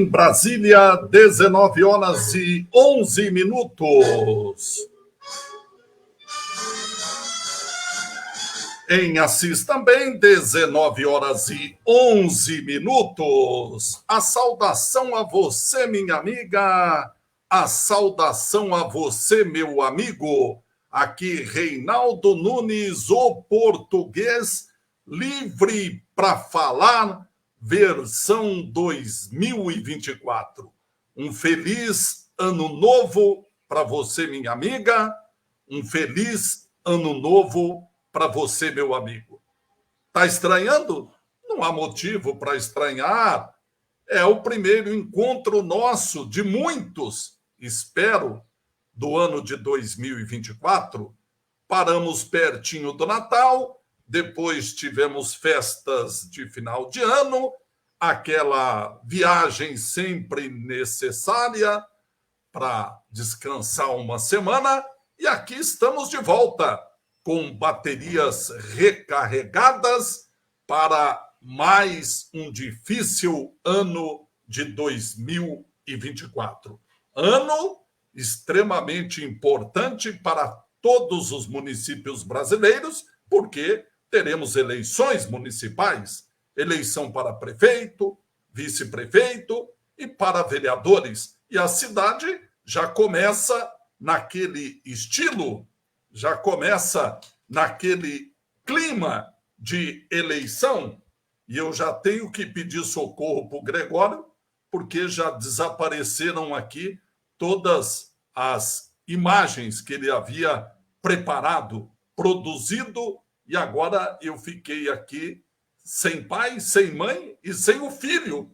Em Brasília, 19 horas e 11 minutos. Em Assis também, 19 horas e 11 minutos. A saudação a você, minha amiga. A saudação a você, meu amigo. Aqui, Reinaldo Nunes, o português, livre para falar, versão 2024. Um feliz ano novo para você, minha amiga. Um feliz ano novo para você, meu amigo. Está estranhando? Não há motivo para estranhar. É o primeiro encontro nosso de muitos, espero, do ano de 2024. Paramos pertinho do Natal, depois tivemos festas de final de ano, aquela viagem sempre necessária para descansar uma semana, e aqui estamos de volta, com baterias recarregadas para mais um difícil ano de 2024. Ano extremamente importante para todos os municípios brasileiros, porque teremos eleições municipais, eleição para prefeito, vice-prefeito e para vereadores. E a cidade já começa naquele estilo, já começa naquele clima de eleição, e eu já tenho que pedir socorro para o Gregório, porque já desapareceram aqui todas as imagens que ele havia preparado, produzido, e agora eu fiquei aqui sem pai, sem mãe e sem o filho.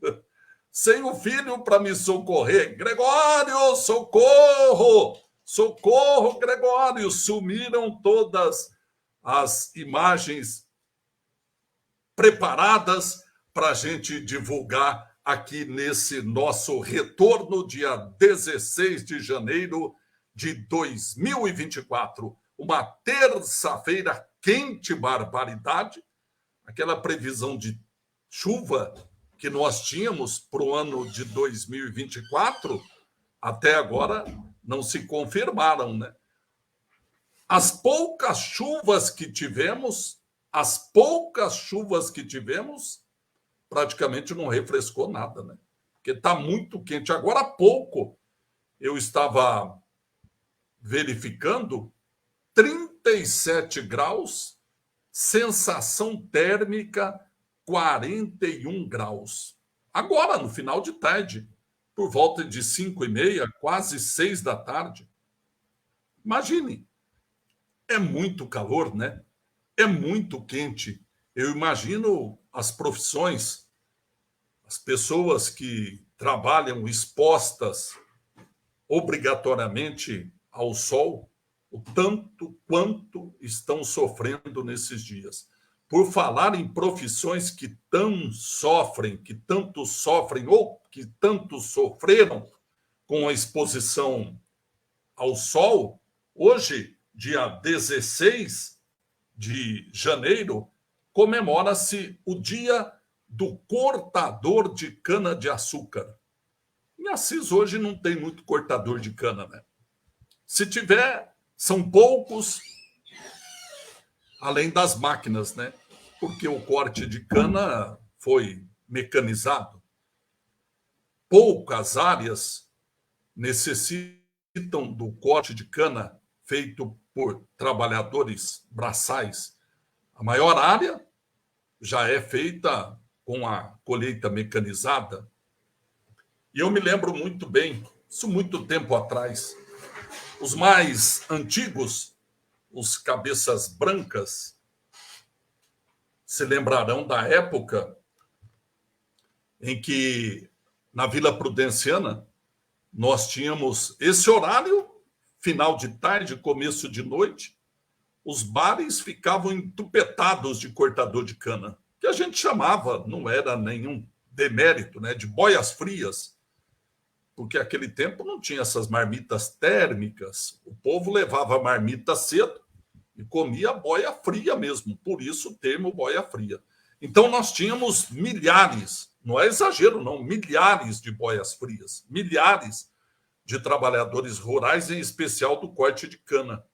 Sem o filho para me socorrer. Gregório, socorro! Socorro, Gregório! Sumiram todas as imagens preparadas para a gente divulgar aqui nesse nosso retorno, dia 16 de janeiro de 2024. Uma terça-feira quente, barbaridade. Aquela previsão de chuva que nós tínhamos para o ano de 2024, até agora não se confirmaram, né? As poucas chuvas que tivemos, praticamente não refrescou nada, né? Porque está muito quente. Agora há pouco eu estava verificando 37 graus, sensação térmica 41 graus. Agora, no final de tarde, por volta de 5h30, quase 6 da tarde. Imagine, é muito calor, né? É muito quente. Eu imagino as profissões, as pessoas que trabalham expostas obrigatoriamente ao sol, o tanto quanto estão sofrendo nesses dias. Por falar em profissões que tanto sofrem ou que tanto sofreram com a exposição ao sol, hoje, dia 16 de janeiro, comemora-se o Dia do Cortador de Cana-de-Açúcar. Em Assis hoje não tem muito cortador de cana, né? Se tiver, são poucos, além das máquinas, né? Porque o corte de cana foi mecanizado. Poucas áreas necessitam do corte de cana feito por trabalhadores braçais. A maior área já é feita com a colheita mecanizada. E eu me lembro muito bem, isso muito tempo atrás, os mais antigos, os cabeças brancas, se lembrarão da época em que, na Vila Prudenciana, nós tínhamos esse horário, final de tarde, começo de noite, os bares ficavam entupetados de cortador de cana, que a gente chamava, não era nenhum demérito, né, de boias frias, porque naquele tempo não tinha essas marmitas térmicas, o povo levava a marmita cedo e comia boia fria mesmo, por isso o termo boia fria. Então, nós tínhamos milhares, não é exagero, não, milhares de boias-frias, milhares de trabalhadores rurais, em especial do corte de cana.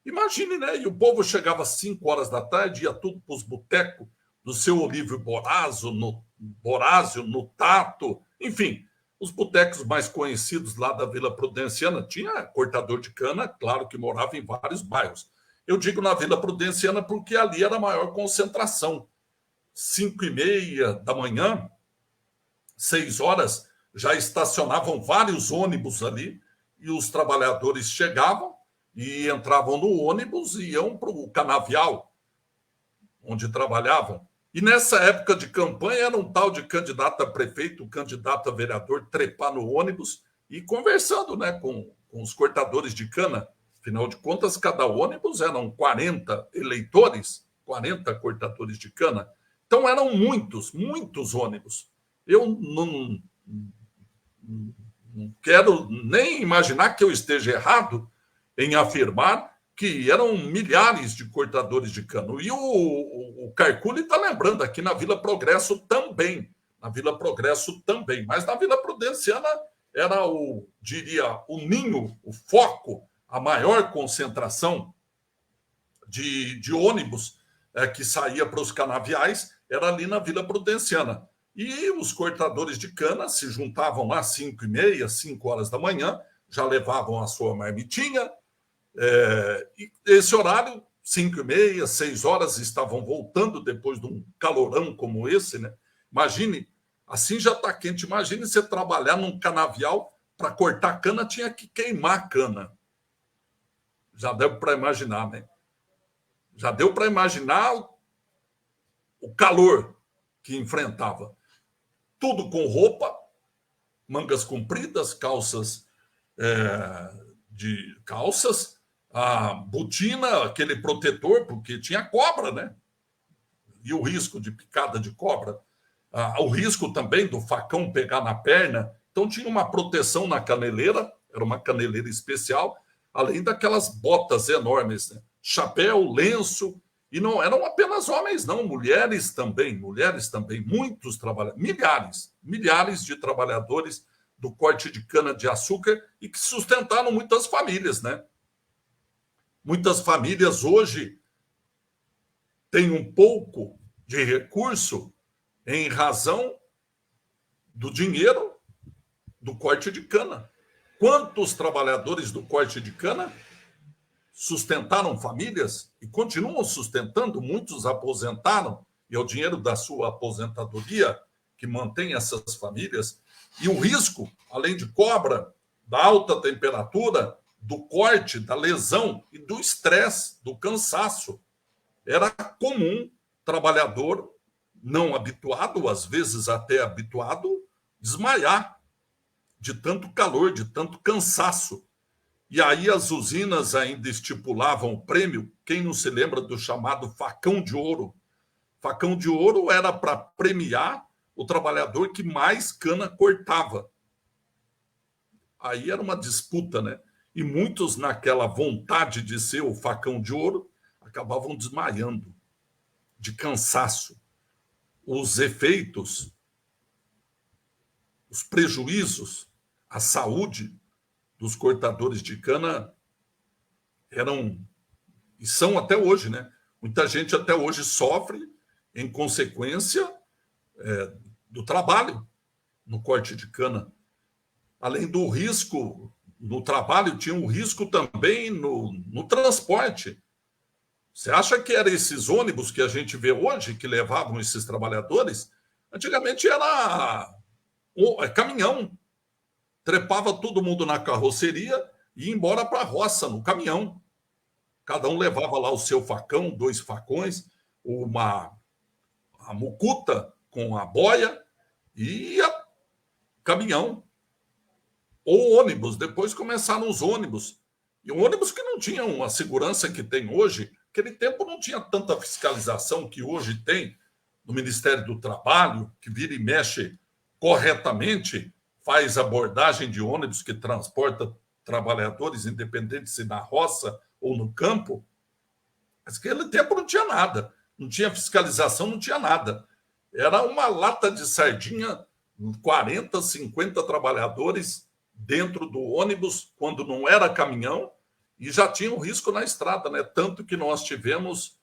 Imagine, né? E o povo chegava às 5 horas da tarde, ia tudo para os botecos do seu Olívio Borásio, no Tato, enfim, os botecos mais conhecidos lá da Vila Prudenciana. Tinha cortador de cana, claro que morava em vários bairros. Eu digo na Vila Prudenciana porque ali era a maior concentração. 5h30 da manhã, 6 horas, já estacionavam vários ônibus ali e os trabalhadores chegavam e entravam no ônibus e iam para o canavial, onde trabalhavam. E nessa época de campanha era um tal de candidato a prefeito, candidato a vereador, trepar no ônibus e conversando, né, com os cortadores de cana. Afinal de contas, cada ônibus eram 40 eleitores, 40 cortadores de cana. Então eram muitos, muitos ônibus. Eu não quero nem imaginar que eu esteja errado em afirmar que eram milhares de cortadores de cana. E o Carculi está lembrando aqui na Vila Progresso também. Na Vila Progresso também. Mas na Vila Prudenciana era diria, o ninho, o foco, a maior concentração de ônibus que saía para os canaviais, era ali na Vila Prudenciana. E os cortadores de cana se juntavam lá às 5h30, 5 horas da manhã, já levavam a sua marmitinha, e esse horário, 5h30, 6 horas, estavam voltando depois de um calorão como esse, né? Imagine, assim já está quente. Imagine você trabalhar num canavial, para cortar cana tinha que queimar a cana. Já deu para imaginar, né? Já deu para imaginar o calor que enfrentava. Tudo com roupa, mangas compridas, calças a botina, aquele protetor, porque tinha cobra, né? E o risco de picada de cobra. O risco também do facão pegar na perna. Então tinha uma proteção na caneleira, era uma caneleira especial, além daquelas botas enormes, né? Chapéu, lenço, e não eram apenas homens, não, mulheres também, muitos trabalhadores, milhares de trabalhadores do corte de cana-de-açúcar e que sustentaram muitas famílias, né? Muitas famílias hoje têm um pouco de recurso em razão do dinheiro do corte de cana. Quantos trabalhadores do corte de cana sustentaram famílias e continuam sustentando? Muitos aposentaram, e é o dinheiro da sua aposentadoria que mantém essas famílias. E o risco, além de cobra, da alta temperatura, do corte, da lesão e do estresse, do cansaço. Era comum trabalhador não habituado, às vezes até habituado, desmaiar de tanto calor, de tanto cansaço. E aí as usinas ainda estipulavam o prêmio. Quem não se lembra do chamado facão de ouro? Facão de ouro era para premiar o trabalhador que mais cana cortava. Aí era uma disputa, né? E muitos, naquela vontade de ser o facão de ouro, acabavam desmaiando de cansaço. Os efeitos, os prejuízos à saúde dos cortadores de cana eram e são até hoje, né? Muita gente até hoje sofre em consequência do trabalho no corte de cana. Além do risco no trabalho, tinha um risco também no transporte. Você acha que eram esses ônibus que a gente vê hoje, que levavam esses trabalhadores? Antigamente era caminhão. Trepava todo mundo na carroceria e ia embora para a roça, no caminhão. Cada um levava lá o seu facão, 2 facões, a mucuta com a boia e ia caminhão. Ou ônibus. Depois começaram os ônibus. E ônibus que não tinham a segurança que tem hoje. Naquele tempo não tinha tanta fiscalização que hoje tem no Ministério do Trabalho, que vira e mexe corretamente, faz abordagem de ônibus que transporta trabalhadores, independente se na roça ou no campo. Mas naquele tempo não tinha nada. não tinha fiscalização, não tinha nada. Era uma lata de sardinha, 40, 50 trabalhadores dentro do ônibus, quando não era caminhão, e já tinha um risco na estrada, né? Tanto que nós tivemos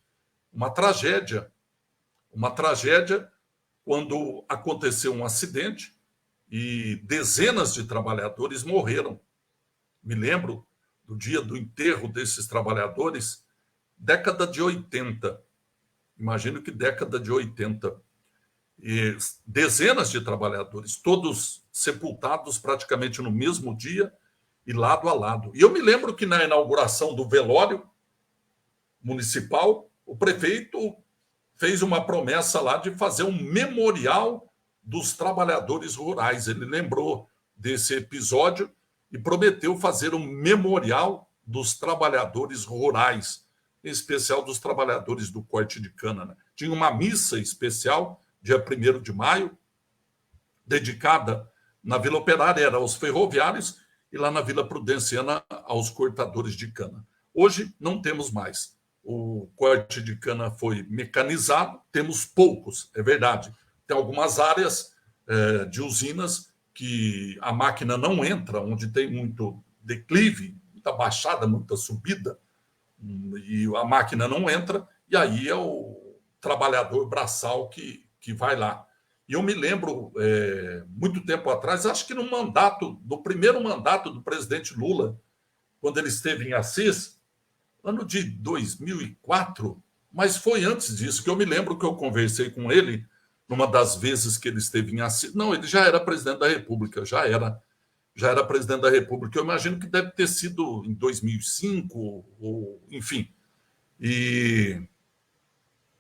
uma tragédia quando aconteceu um acidente e dezenas de trabalhadores morreram. Me lembro do dia do enterro desses trabalhadores, década de 80. Imagino que década de 80. E dezenas de trabalhadores, todos sepultados praticamente no mesmo dia e lado a lado. E eu me lembro que na inauguração do velório municipal, o prefeito fez uma promessa lá de fazer um memorial dos trabalhadores rurais. Ele lembrou desse episódio e prometeu fazer um memorial dos trabalhadores rurais, em especial dos trabalhadores do corte de cana, né? Tinha uma missa especial, dia 1º de maio, dedicada na Vila Operária, era aos ferroviários, e lá na Vila Prudenciana, aos cortadores de cana. Hoje, não temos mais. O corte de cana foi mecanizado, temos poucos, é verdade. Tem algumas áreas de usinas que a máquina não entra, onde tem muito declive, muita baixada, muita subida, e a máquina não entra, e aí é o trabalhador braçal que vai lá. E eu me lembro, muito tempo atrás, acho que no primeiro mandato do presidente Lula, quando ele esteve em Assis, ano de 2004, mas foi antes disso, que eu me lembro que eu conversei com ele, numa das vezes que ele esteve em Assis. Não, ele já era presidente da República, já era presidente da República. Eu imagino que deve ter sido em 2005, ou enfim. E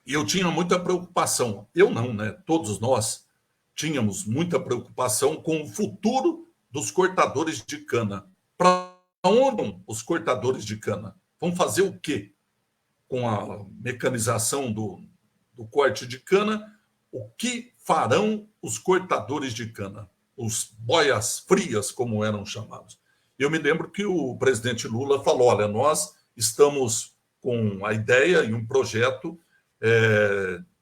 eu tinha muita preocupação. Eu não, né? Todos nós tínhamos muita preocupação com o futuro dos cortadores de cana. Para onde vão os cortadores de cana? Vão fazer o quê com a mecanização do corte de cana? O que farão os cortadores de cana? Os boias frias, como eram chamados. Eu me lembro que o presidente Lula falou, olha, nós estamos com a ideia e um projeto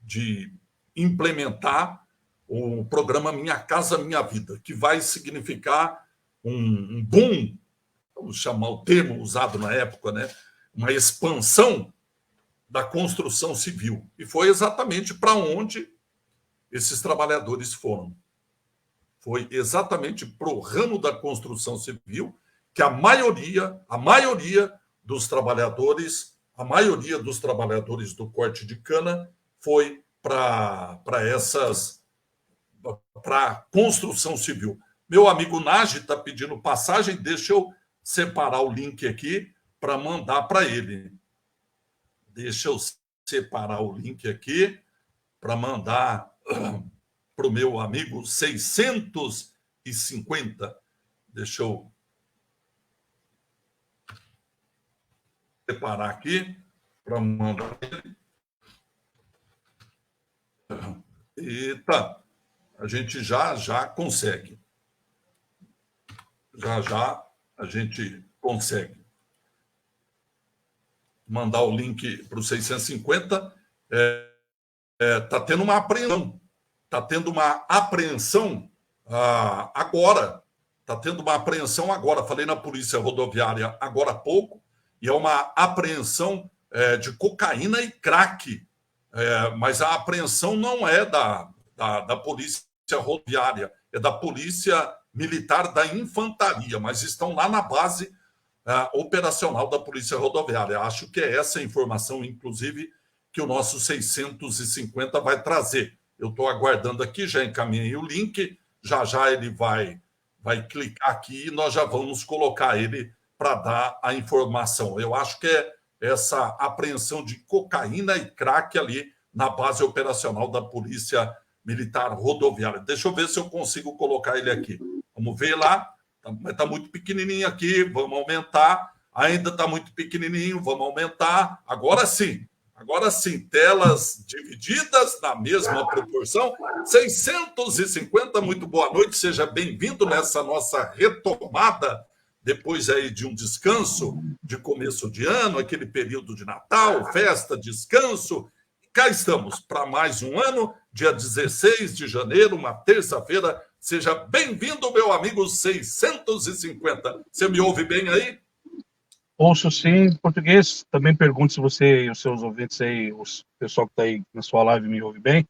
de implementar o programa Minha Casa Minha Vida, que vai significar um boom, vamos chamar o termo usado na época, né? Uma expansão da construção civil. E foi exatamente para onde esses trabalhadores foram. Foi exatamente para o ramo da construção civil que a maioria dos trabalhadores do corte de cana foi para a construção civil. Meu amigo Nagy está pedindo passagem, deixa eu separar o link aqui para mandar para ele. Deixa eu separar o link aqui para mandar para o meu amigo 650. Deixa eu separar aqui para mandar ele. Eita, a gente já consegue. Já a gente consegue mandar o link para o 650. Está tendo uma apreensão. Está tendo uma apreensão agora. Está tendo uma apreensão agora. Falei na Polícia Rodoviária agora há pouco, e é uma apreensão de cocaína e crack. Mas a apreensão não é da Polícia Rodoviária, é da Polícia Militar da Infantaria, mas estão lá na base operacional da Polícia Rodoviária. Acho que é essa a informação, inclusive, que o nosso 650 vai trazer. Eu estou aguardando aqui, já encaminhei o link, já ele vai clicar aqui e nós já vamos colocar ele para dar a informação. Eu acho que é essa apreensão de cocaína e crack ali na base operacional da Polícia Militar Rodoviária. Deixa eu ver se eu consigo colocar ele aqui. Vamos ver lá. Está muito pequenininho aqui, vamos aumentar. Ainda está muito pequenininho, vamos aumentar. Agora sim, telas divididas na mesma proporção. 650, muito boa noite, seja bem-vindo nessa nossa retomada, depois aí de um descanso de começo de ano, aquele período de Natal, festa, descanso. cá estamos para mais um ano, dia 16 de janeiro, uma terça-feira. Seja bem-vindo, meu amigo 650. Você me ouve bem aí? Ouço sim, em português. Também pergunto se você e os seus ouvintes aí, o pessoal que está aí na sua live, me ouve bem.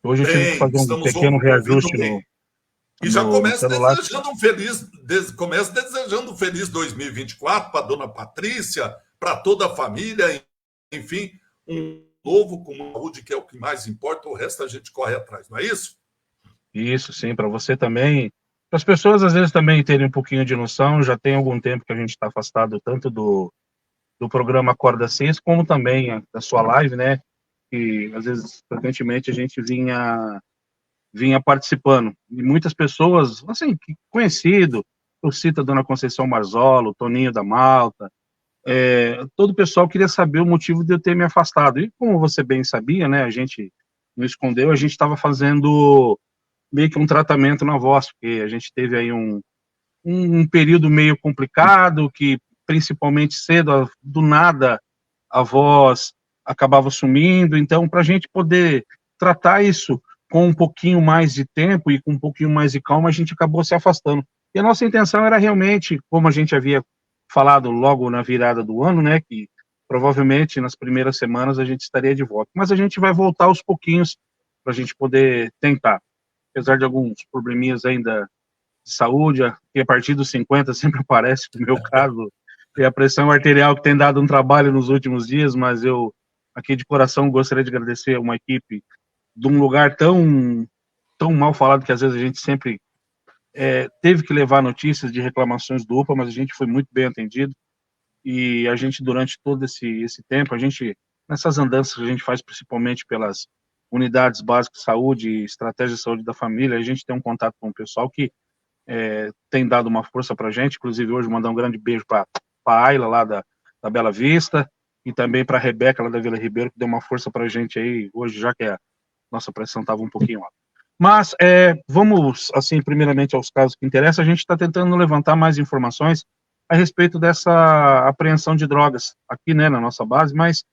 Hoje eu tive que fazer um pequeno reajuste E já no começo celular. desejando um feliz 2024 para a dona Patrícia, para toda a família, enfim, um novo com saúde, que é o que mais importa, o resto a gente corre atrás, não é isso? Isso, sim, para você também. Para as pessoas, às vezes, também terem um pouquinho de noção, já tem algum tempo que a gente está afastado tanto do programa Acorda 6, como também da sua live, né? Que, às vezes, frequentemente, a gente vinha participando. E muitas pessoas, assim, conhecido, eu cito a dona Conceição Marzolo, Toninho da Malta, todo o pessoal queria saber o motivo de eu ter me afastado. E como você bem sabia, né, a gente não escondeu, a gente estava fazendo meio que um tratamento na voz, porque a gente teve aí um período meio complicado, que principalmente cedo, do nada, a voz acabava sumindo. Então, para a gente poder tratar isso com um pouquinho mais de tempo e com um pouquinho mais de calma, a gente acabou se afastando. E a nossa intenção era realmente, como a gente havia falado logo na virada do ano, né, que provavelmente nas primeiras semanas a gente estaria de volta. Mas a gente vai voltar aos pouquinhos para a gente poder tentar. Apesar de alguns probleminhas ainda de saúde, que a partir dos 50 sempre aparece, no meu caso, e a pressão arterial que tem dado um trabalho nos últimos dias, mas eu, aqui de coração, gostaria de agradecer a uma equipe de um lugar tão mal falado, que às vezes a gente sempre teve que levar notícias de reclamações do UPA, mas a gente foi muito bem atendido, e a gente, durante todo esse tempo, a gente, nessas andanças que a gente faz principalmente pelas unidades básicas de saúde e estratégia de saúde da família, a gente tem um contato com o pessoal que tem dado uma força para a gente. Inclusive hoje mandar um grande beijo para a Ayla lá da Bela Vista, e também para a Rebeca lá da Vila Ribeiro, que deu uma força para a gente aí hoje, já que a nossa pressão estava um pouquinho alta. Mas vamos, assim, primeiramente aos casos que interessam. A gente está tentando levantar mais informações a respeito dessa apreensão de drogas aqui, né, na nossa base, mas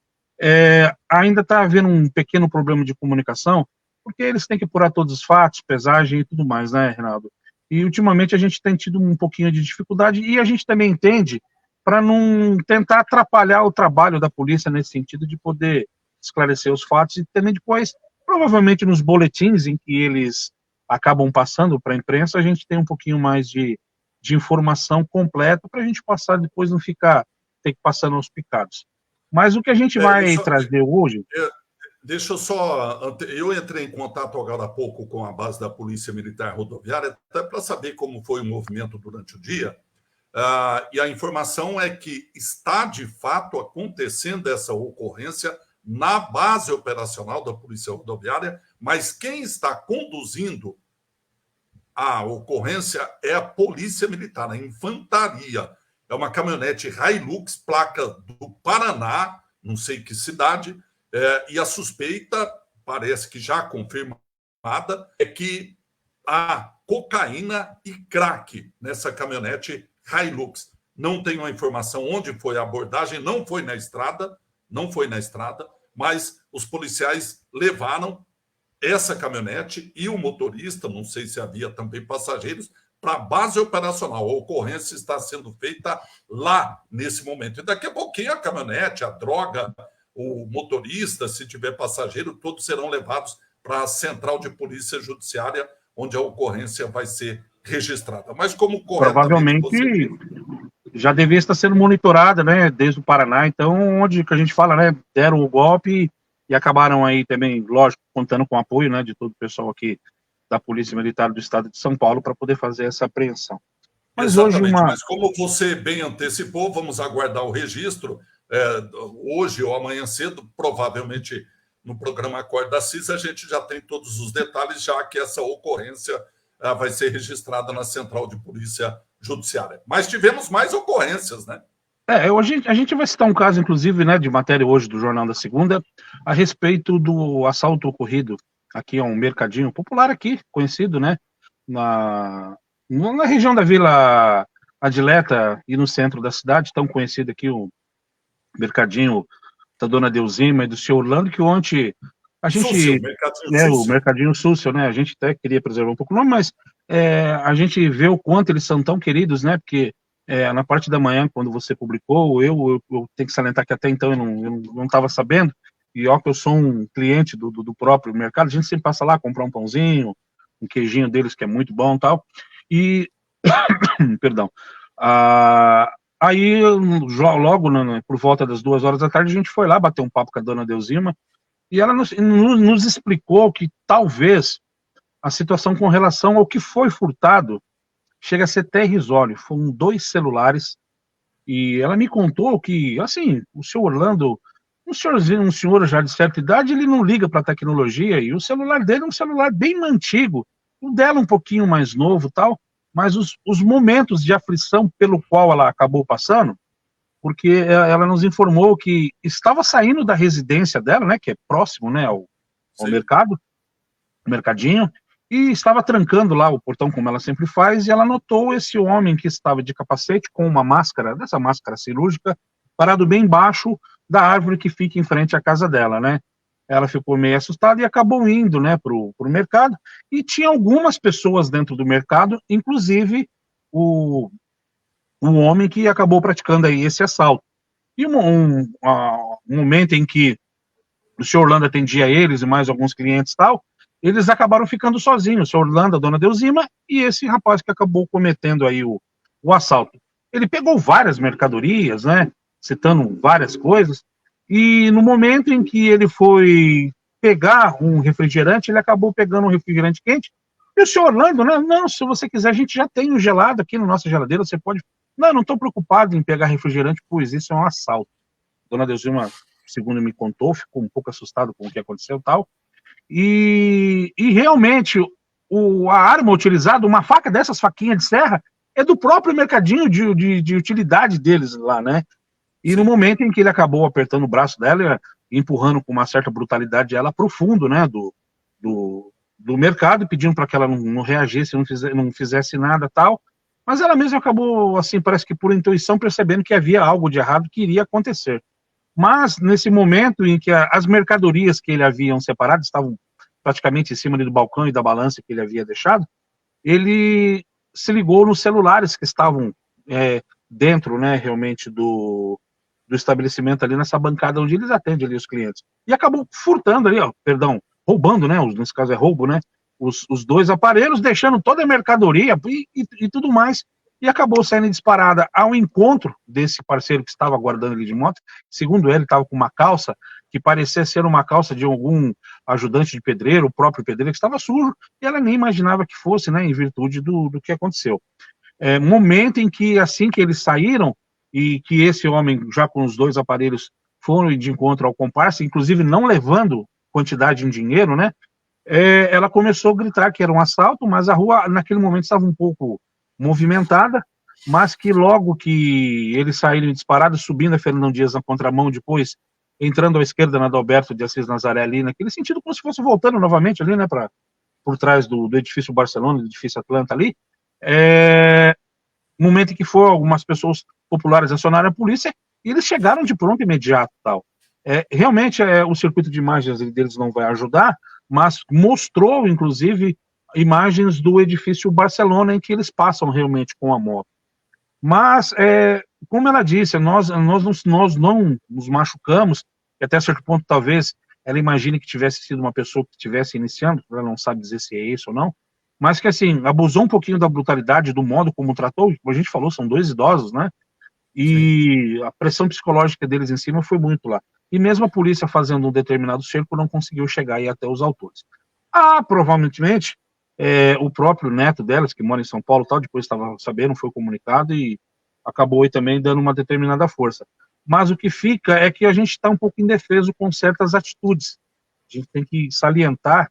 ainda está havendo um pequeno problema de comunicação, porque eles têm que apurar todos os fatos, pesagem e tudo mais, né, Reinaldo? E ultimamente a gente tem tido um pouquinho de dificuldade, e a gente também entende, para não tentar atrapalhar o trabalho da polícia nesse sentido de poder esclarecer os fatos, e também depois, provavelmente nos boletins em que eles acabam passando para a imprensa, a gente tem um pouquinho mais de informação completa para a gente passar, depois não ficar, ter que passar aos picados. Mas o que a gente vai trazer hoje... Deixa eu só... Eu entrei em contato agora há pouco com a base da Polícia Militar Rodoviária, até para saber como foi o movimento durante o dia, e a informação é que está, de fato, acontecendo essa ocorrência na base operacional da Polícia Rodoviária, mas quem está conduzindo a ocorrência é a Polícia Militar, a Infantaria. É uma caminhonete Hilux, placa do Paraná, não sei que cidade, e a suspeita, parece que já confirmada, é que há cocaína e crack nessa caminhonete Hilux. Não tenho a informação onde foi a abordagem, não foi na estrada, mas os policiais levaram essa caminhonete e o motorista, não sei se havia também passageiros, para a base operacional. A ocorrência está sendo feita lá nesse momento. E daqui a pouquinho a caminhonete, a droga, o motorista, se tiver passageiro, todos serão levados para a Central de Polícia Judiciária, onde a ocorrência vai ser registrada. Mas como corretamente provavelmente já devia estar sendo monitorada, né, desde o Paraná. Então, onde que a gente fala, né, deram o golpe e acabaram aí também, lógico, contando com o apoio, né, de todo o pessoal aqui da Polícia Militar do Estado de São Paulo para poder fazer essa apreensão. Mas exatamente, mas como você bem antecipou, vamos aguardar o registro. Hoje ou amanhã cedo, provavelmente no programa Acorda CIS, a gente já tem todos os detalhes, já que essa ocorrência vai ser registrada na Central de Polícia Judiciária. Mas tivemos mais ocorrências, né? Hoje a gente vai citar um caso, inclusive, né, de matéria hoje do Jornal da Segunda, a respeito do assalto ocorrido aqui a um mercadinho popular aqui, conhecido, né, na região da Vila Adileta e no centro da cidade, tão conhecido aqui, o mercadinho da dona Deusima e do senhor Orlando, que ontem a gente, Súcio, Mercadinho né, o Súcio. Mercadinho Súcio, né, a gente até queria preservar um pouco o nome, mas a gente vê o quanto eles são tão queridos, né, porque na parte da manhã, quando você publicou, eu tenho que salientar que até então eu não estava sabendo, e ó que eu sou um cliente do próprio mercado, a gente sempre passa lá, comprar um pãozinho, um queijinho deles que é muito bom e tal, e, perdão, aí logo por volta das 2 horas da tarde a gente foi lá bater um papo com a dona Deusima, e ela nos explicou que talvez a situação com relação ao que foi furtado chega a ser até irrisório. Foram 2 celulares, e ela me contou que, assim, o senhor Orlando, um senhor já de certa idade, ele não liga para a tecnologia, e o celular dele é um celular bem antigo, o dela um pouquinho mais novo tal, mas os momentos de aflição pelo qual ela acabou passando, porque ela nos informou que estava saindo da residência dela, né, que é próximo, né, ao mercado, mercadinho, e estava trancando lá o portão, como ela sempre faz, e ela notou esse homem que estava de capacete com uma máscara, dessa máscara cirúrgica, parado bem embaixo da árvore que fica em frente à casa dela, né? Ela ficou meio assustada e acabou indo, né, pro mercado, e tinha algumas pessoas dentro do mercado, inclusive o homem que acabou praticando aí esse assalto. E um momento em que o senhor Orlando atendia eles e mais alguns clientes e tal, eles acabaram ficando sozinhos, o senhor Orlando, a dona Deusima, e esse rapaz que acabou cometendo aí o assalto. Ele pegou várias mercadorias, né, citando várias coisas, e no momento em que ele foi pegar um refrigerante, ele acabou pegando um refrigerante quente, e o senhor Orlando, né, não, se você quiser, a gente já tem um gelado aqui na nossa geladeira, você pode... Não estou preocupado em pegar refrigerante, pois isso é um assalto. Dona Deusima, segundo me contou, ficou um pouco assustado com o que aconteceu e tal, e realmente a arma utilizada, uma faca dessas faquinhas de serra, é do próprio mercadinho de utilidade deles lá, né? E no momento em que ele acabou apertando o braço dela, empurrando com uma certa brutalidade ela para o fundo, né, do mercado, pedindo para que ela não reagisse, não fizesse nada tal, mas ela mesma acabou, assim, parece que por intuição, percebendo que havia algo de errado que iria acontecer. Mas, nesse momento em que as mercadorias que ele haviam separado estavam praticamente em cima do balcão e da balança que ele havia deixado, ele se ligou nos celulares que estavam dentro, né, realmente, do estabelecimento ali, nessa bancada onde eles atendem ali os clientes. E acabou furtando ali, roubando, né, nesse caso é roubo, né, os 2 aparelhos, deixando toda a mercadoria e tudo mais, e acabou saindo disparada ao encontro desse parceiro que estava aguardando ele de moto. Segundo ele, estava com uma calça que parecia ser uma calça de algum ajudante de pedreiro, o próprio pedreiro, que estava sujo, e ela nem imaginava que fosse, né, em virtude do que aconteceu. Momento em que, assim que eles saíram, e que esse homem, já com os 2 aparelhos, foram de encontro ao comparsa, inclusive não levando quantidade em dinheiro, né, ela começou a gritar que era um assalto, mas a rua, naquele momento, estava um pouco movimentada, mas que logo que eles saíram disparados, subindo a Fernão Dias na contramão, depois entrando à esquerda na Adalberto de Assis Nazaré ali, naquele sentido, como se fosse voltando novamente ali, né, por trás do edifício Barcelona, do edifício Atlanta ali, momento em que algumas pessoas populares acionaram a polícia, e eles chegaram de pronto imediato tal. Realmente, o circuito de imagens deles não vai ajudar, mas mostrou, inclusive, imagens do edifício Barcelona, em que eles passam realmente com a moto. Mas, como ela disse, nós não nos machucamos, e até certo ponto, talvez, ela imagine que tivesse sido uma pessoa que estivesse iniciando, ela não sabe dizer se é isso ou não, mas que, assim, abusou um pouquinho da brutalidade, do modo como tratou, como a gente falou, são 2 idosos, né, e a pressão psicológica deles em cima foi muito lá. E mesmo a polícia fazendo um determinado cerco, não conseguiu chegar aí até os autores. Provavelmente, o próprio neto delas, que mora em São Paulo, tal, depois estava sabendo, foi comunicado e acabou aí também dando uma determinada força. Mas o que fica é que a gente está um pouco indefeso com certas atitudes. A gente tem que salientar,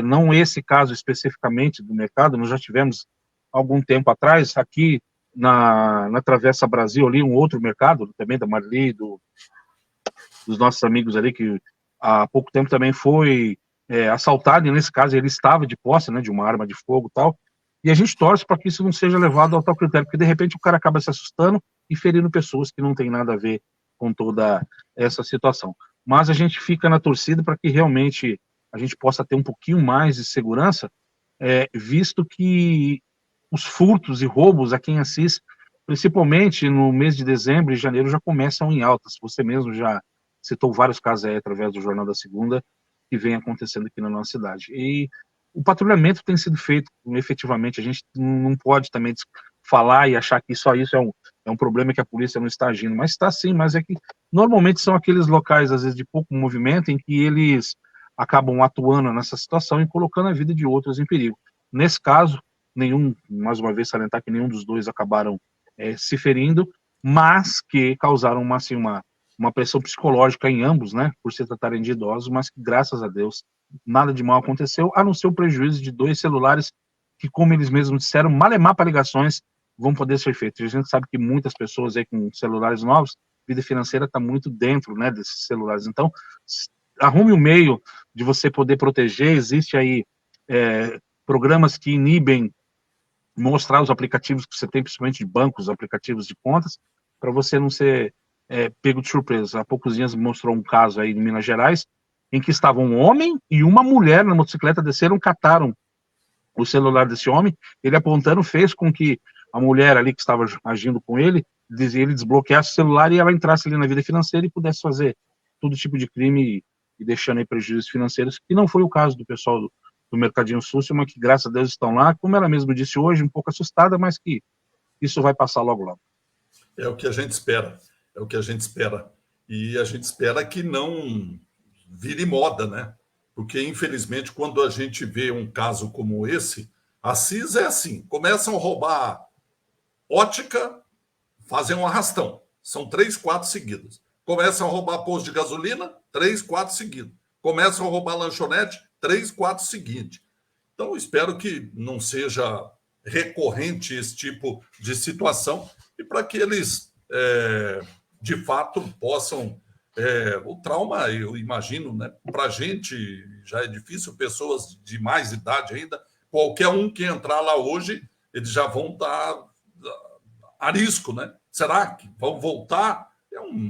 não esse caso especificamente do mercado, nós já tivemos algum tempo atrás, aqui na Travessa Brasil, ali, um outro mercado, também da Marli, dos nossos amigos ali, que há pouco tempo também foi assaltado, e nesse caso ele estava de posse, né, de uma arma de fogo e tal, e a gente torce para que isso não seja levado ao tal critério, porque de repente o cara acaba se assustando e ferindo pessoas que não tem nada a ver com toda essa situação. Mas a gente fica na torcida para que realmente a gente possa ter um pouquinho mais de segurança, visto que os furtos e roubos aqui em Assis, principalmente no mês de dezembro e janeiro, já começam em altas. Você mesmo já citou vários casos aí através do Jornal da Segunda que vem acontecendo aqui na nossa cidade. E o patrulhamento tem sido feito efetivamente. A gente não pode também falar e achar que só isso é um problema que a polícia não está agindo, mas está sim, mas é que normalmente são aqueles locais, às vezes, de pouco movimento, em que eles acabam atuando nessa situação e colocando a vida de outros em perigo. Nesse caso, mais uma vez salientar que nenhum dos dois acabaram se ferindo, mas que causaram uma pressão psicológica em ambos, né, por se tratarem de idosos, mas que, graças a Deus, nada de mal aconteceu, a não ser o prejuízo de 2 celulares que, como eles mesmos disseram, malemar para ligações vão poder ser feitos. A gente sabe que muitas pessoas aí com celulares novos, vida financeira está muito dentro, né, desses celulares. Então, arrume um meio de você poder proteger. Existe aí programas que inibem mostrar os aplicativos que você tem, principalmente de bancos, aplicativos de contas, para você não ser pego de surpresa. Há poucos dias mostrou um caso aí em Minas Gerais, em que estavam um homem e uma mulher na motocicleta, desceram, cataram o celular desse homem, ele apontando fez com que a mulher ali que estava agindo com ele desbloqueasse o celular e ela entrasse ali na vida financeira e pudesse fazer todo tipo de crime e deixando aí prejuízos financeiros, que não foi o caso do pessoal do Mercadinho Súcio, mas que, graças a Deus, estão lá, como ela mesma disse hoje, um pouco assustada, mas que isso vai passar logo, logo. É o que a gente espera, é o que a gente espera. E a gente espera que não vire moda, né? Porque, infelizmente, quando a gente vê um caso como esse, Assis é assim, começam a roubar ótica, fazem um arrastão. São 3, 4 seguidos. Começam a roubar posto de gasolina, 3, 4 seguidos. Começam a roubar lanchonete, 3, 4 seguintes. Então, espero que não seja recorrente esse tipo de situação e para que eles, de fato, possam... o trauma, eu imagino, né? Para a gente já é difícil, pessoas de mais idade ainda, qualquer um que entrar lá hoje, eles já vão estar a risco, né? Será que vão voltar?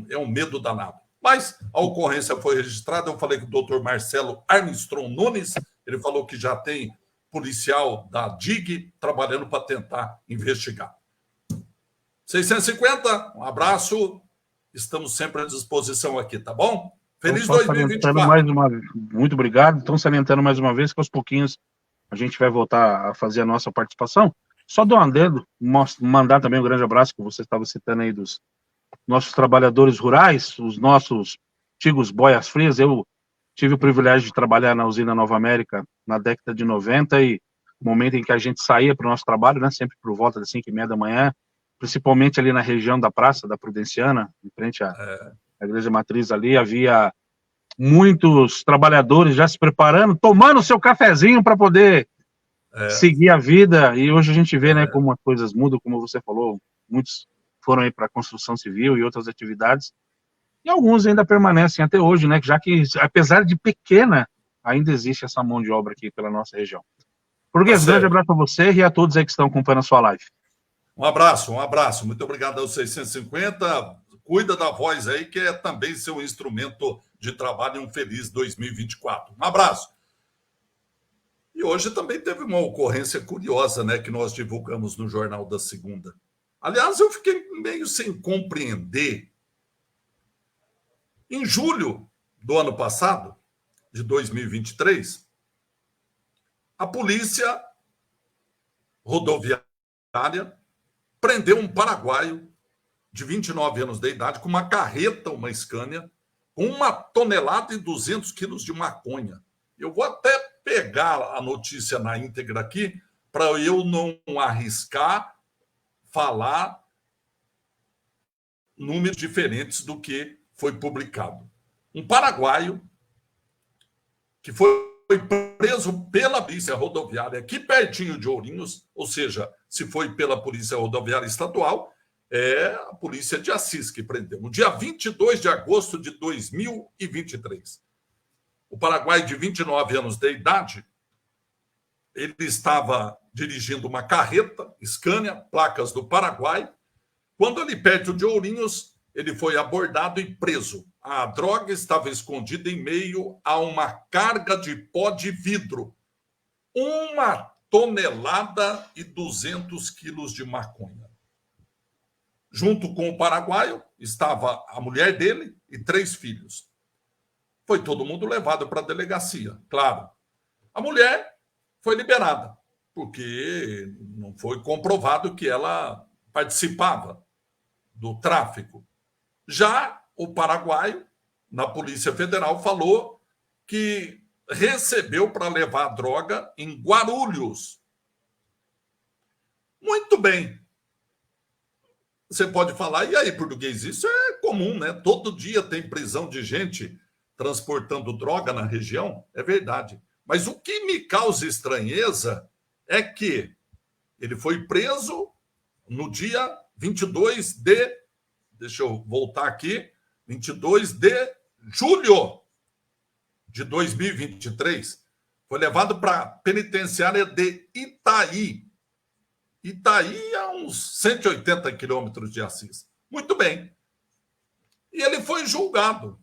É um medo danado. Mas a ocorrência foi registrada. Eu falei com o doutor Marcelo Armstrong Nunes, ele falou que já tem policial da DIG trabalhando para tentar investigar. 650, um abraço. Estamos sempre à disposição aqui, tá bom? Feliz então, 2024. Muito obrigado. Então, salientando mais uma vez que aos pouquinhos a gente vai voltar a fazer a nossa participação. Só dou um dedo, mandar também um grande abraço, que você estava citando aí dos nossos trabalhadores rurais, os nossos antigos boias frias. Eu tive o privilégio de trabalhar na usina Nova América na década de 90 e no momento em que a gente saía para o nosso trabalho, né, sempre por volta das 5h30 da manhã, principalmente ali na região da Praça da Prudenciana, em frente à Igreja Matriz ali, havia muitos trabalhadores já se preparando, tomando o seu cafezinho para poder seguir a vida. E hoje a gente vê, né, como as coisas mudam, como você falou, muitos foram aí para a construção civil e outras atividades, e alguns ainda permanecem até hoje, né, já que, apesar de pequena, ainda existe essa mão de obra aqui pela nossa região. Português, grande abraço a você e a todos aí que estão acompanhando a sua live. Um abraço. Muito obrigado aos 650. Cuida da voz aí, que é também seu instrumento de trabalho, um feliz 2024. Um abraço. E hoje também teve uma ocorrência curiosa, né, que nós divulgamos no Jornal da Segunda. Aliás, eu fiquei meio sem compreender. Em julho do ano passado, de 2023, a polícia rodoviária prendeu um paraguaio de 29 anos de idade com uma carreta, uma Scania, com 1,2 kg de maconha. Eu vou até pegar a notícia na íntegra aqui para eu não arriscar falar números diferentes do que foi publicado. Um paraguaio que foi preso pela Polícia Rodoviária aqui pertinho de Ourinhos, ou seja, se foi pela Polícia Rodoviária Estadual, é a Polícia de Assis que prendeu. No dia 22 de agosto de 2023. O paraguaio de 29 anos de idade, ele estava dirigindo uma carreta, Scania, placas do Paraguai. Quando ali perto de Ourinhos, ele foi abordado e preso. A droga estava escondida em meio a uma carga de pó de vidro. 1,2 quilos de maconha. Junto com o paraguaio estava a mulher dele e 3 filhos. Foi todo mundo levado para a delegacia, claro. A mulher foi liberada, porque não foi comprovado que ela participava do tráfico. Já o paraguaio, na Polícia Federal, falou que recebeu para levar a droga em Guarulhos. Muito bem. Você pode falar, e aí, português? Isso é comum, né? Todo dia tem prisão de gente transportando droga na região. É verdade. Mas o que me causa estranheza é que ele foi preso no dia 22 de... Deixa eu voltar aqui. 22 de julho de 2023. Foi levado para a penitenciária de Itaí. Itaí a uns 180 quilômetros de Assis. Muito bem. E ele foi julgado.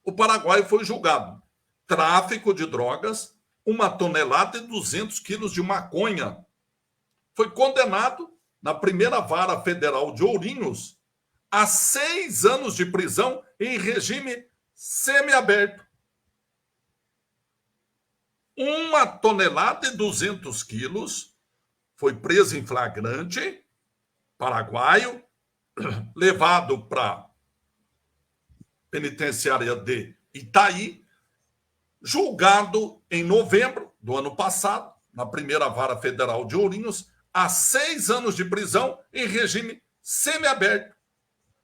O paraguaio foi julgado. Tráfico de drogas, 1,2 quilos de maconha. Foi condenado na primeira vara federal de Ourinhos a 6 anos de prisão em regime semiaberto. 1,2 quilos, foi preso em flagrante, paraguaio, levado para a penitenciária de Itaí, julgado em novembro do ano passado, na primeira vara federal de Ourinhos, a 6 anos de prisão em regime semiaberto.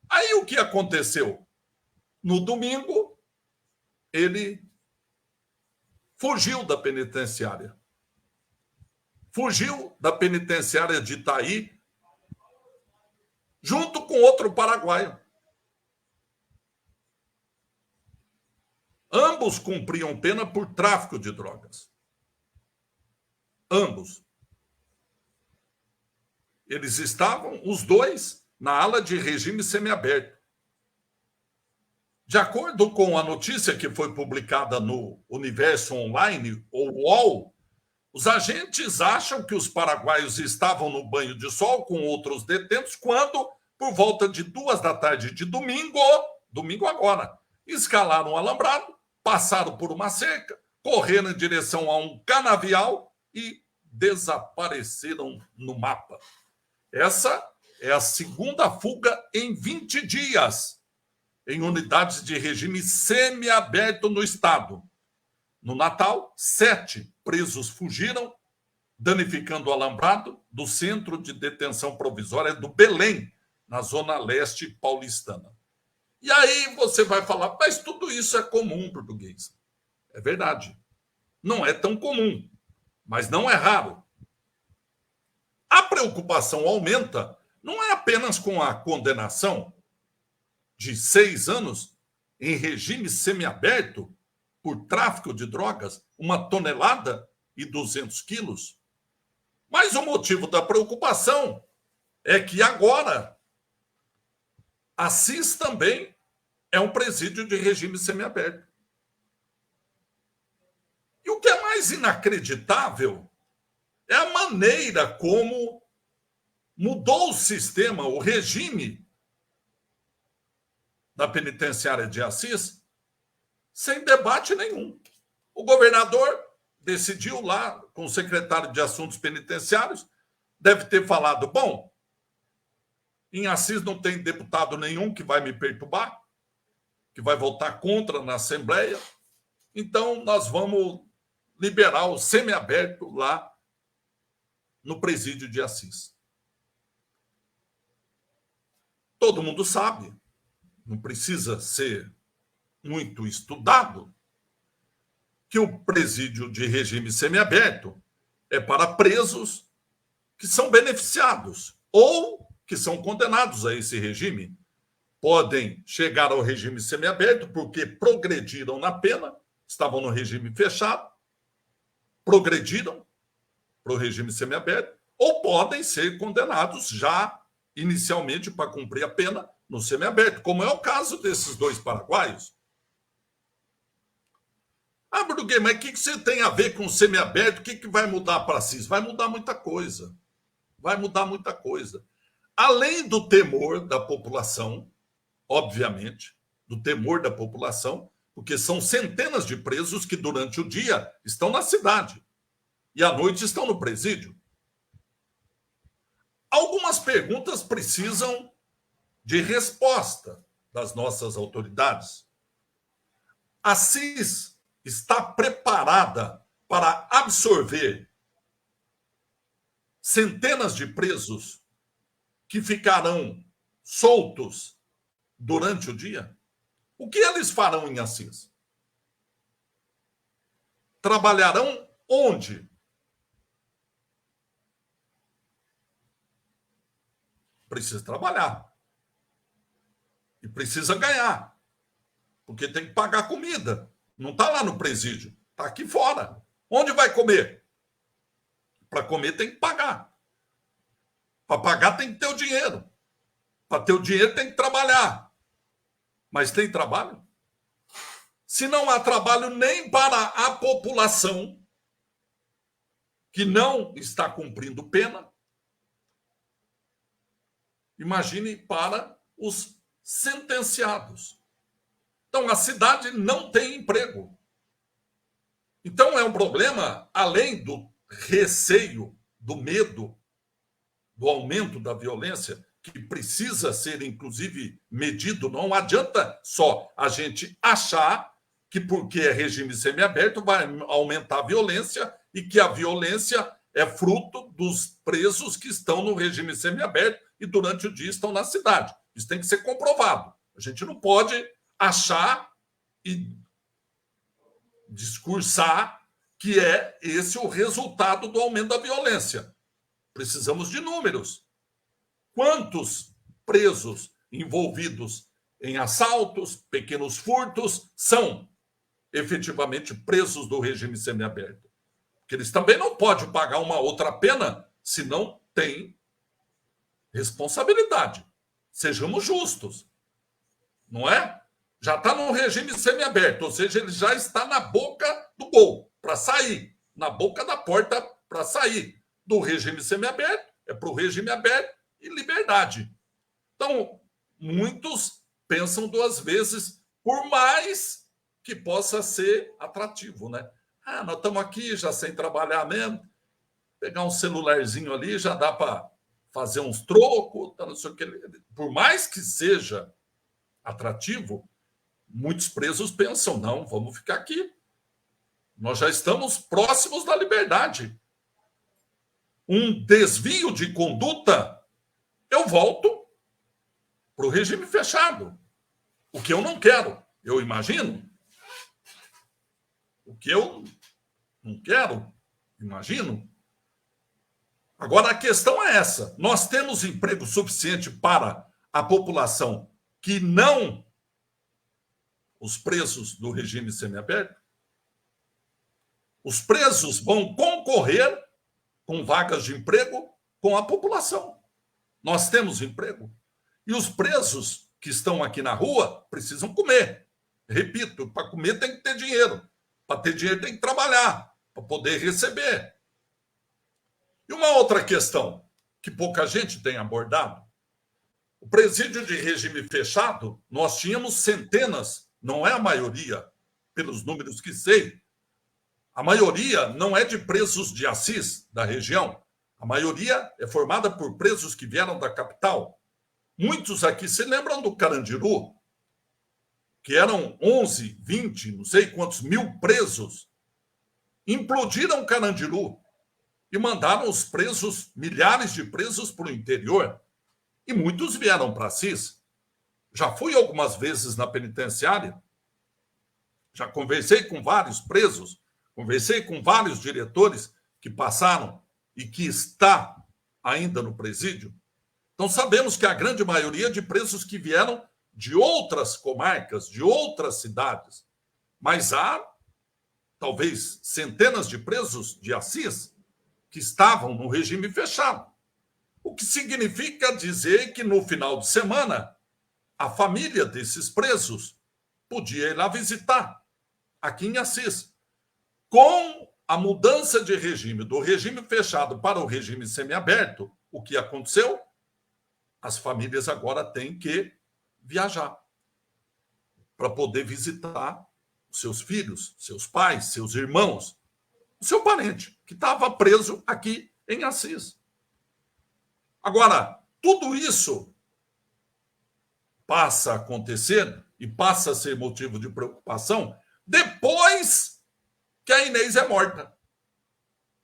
Aí o que aconteceu? No domingo, ele fugiu da penitenciária. Fugiu da penitenciária de Itaí, junto com outro paraguaio. Ambos cumpriam pena por tráfico de drogas. Ambos. Eles estavam, os dois, na ala de regime semiaberto. De acordo com a notícia que foi publicada no Universo Online, ou UOL, os agentes acham que os paraguaios estavam no banho de sol com outros detentos quando, por volta de 2 da tarde de domingo agora, escalaram um alambrado, passaram por uma cerca, correram em direção a um canavial e desapareceram no mapa. Essa é a segunda fuga em 20 dias, em unidades de regime semiaberto no estado. No Natal, 7 presos fugiram, danificando o alambrado do Centro de Detenção Provisória do Belém, na zona leste paulistana. E aí você vai falar, mas tudo isso é comum, português. É verdade. Não é tão comum, mas não é raro. A preocupação aumenta não é apenas com a condenação de 6 anos em regime semiaberto por tráfico de drogas, 1,2 quilos, mas o motivo da preocupação é que agora Assis também é um presídio de regime semiaberto. E o que é mais inacreditável é a maneira como mudou o sistema, o regime da penitenciária de Assis, sem debate nenhum. O governador decidiu lá, com o secretário de Assuntos Penitenciários, deve ter falado, bom, em Assis não tem deputado nenhum que vai me perturbar, que vai votar contra na Assembleia, então nós vamos liberar o semiaberto lá no presídio de Assis. Todo mundo sabe, não precisa ser muito estudado, que o presídio de regime semiaberto é para presos que são beneficiados ou que são condenados a esse regime. Podem chegar ao regime semiaberto porque progrediram na pena, estavam no regime fechado, progrediram para o regime semiaberto, ou podem ser condenados já inicialmente para cumprir a pena no semiaberto, como é o caso desses 2 paraguaios. Ah, Bruguê, mas o que você tem a ver com o semiaberto? O que vai mudar para a CIS? Vai mudar muita coisa. Vai mudar muita coisa. Além do temor da população, obviamente, do temor da população, porque são centenas de presos que durante o dia estão na cidade e à noite estão no presídio. Algumas perguntas precisam de resposta das nossas autoridades. A CIS está preparada para absorver centenas de presos que ficarão soltos durante o dia? O que eles farão em Assis? Trabalharão onde? Precisa trabalhar. E precisa ganhar. Porque tem que pagar comida. Não está lá no presídio. Está aqui fora. Onde vai comer? Para comer tem que pagar. Para pagar tem que ter o dinheiro. Para ter o dinheiro tem que trabalhar. Mas tem trabalho? Se não há trabalho nem para a população que não está cumprindo pena, imagine para os sentenciados. Então, a cidade não tem emprego. Então, é um problema, além do receio, do medo, do aumento da violência, que precisa ser, inclusive, medido. Não adianta só a gente achar que, porque é regime semiaberto, vai aumentar a violência e que a violência é fruto dos presos que estão no regime semiaberto e durante o dia estão na cidade. Isso tem que ser comprovado. A gente não pode achar e discursar que é esse o resultado do aumento da violência. Precisamos de números. Quantos presos envolvidos em assaltos, pequenos furtos, são efetivamente presos do regime semiaberto? Porque eles também não podem pagar uma outra pena se não tem responsabilidade. Sejamos justos. Não é? Já está no regime semiaberto, ou seja, ele já está na boca do gol para sair, na boca da porta para sair. Do regime semiaberto, é para o regime aberto e liberdade. Então, muitos pensam 2 vezes, por mais que possa ser atrativo, né? Ah, nós estamos aqui já sem trabalhar mesmo, pegar um celularzinho ali, já dá para fazer uns trocos, não sei o que. Por mais que seja atrativo, muitos presos pensam, não, vamos ficar aqui. Nós já estamos próximos da liberdade. Um desvio de conduta, eu volto para o regime fechado. O que eu não quero, eu imagino. O que eu não quero, imagino. Agora, a questão é essa. Nós temos emprego suficiente para a população que não os presos do regime semiaberto? Os presos vão concorrer com vagas de emprego com a população. Nós temos emprego. E os presos que estão aqui na rua precisam comer. Repito, para comer tem que ter dinheiro. Para ter dinheiro tem que trabalhar, para poder receber. E uma outra questão que pouca gente tem abordado. O presídio de regime fechado, nós tínhamos centenas, não é a maioria, pelos números que sei. A maioria não é de presos de Assis, da região. A maioria é formada por presos que vieram da capital. Muitos aqui se lembram do Carandiru, que eram 11, 20, não sei quantos mil presos. Implodiram Carandiru e mandaram os presos, milhares de presos, para o interior. E muitos vieram para Assis. Já fui algumas vezes na penitenciária. Já conversei com vários presos. Conversei com vários diretores que passaram e que está ainda no presídio. Então, sabemos que a grande maioria de presos que vieram de outras comarcas, de outras cidades. Mas há, talvez, centenas de presos de Assis que estavam no regime fechado. O que significa dizer que, no final de semana, a família desses presos podia ir lá visitar, aqui em Assis. Com a mudança de regime, do regime fechado para o regime semiaberto, o que aconteceu? As famílias agora têm que viajar para poder visitar seus filhos, seus pais, seus irmãos, o seu parente, que estava preso aqui em Assis. Agora, tudo isso passa a acontecer e passa a ser motivo de preocupação depois que a Inês é morta.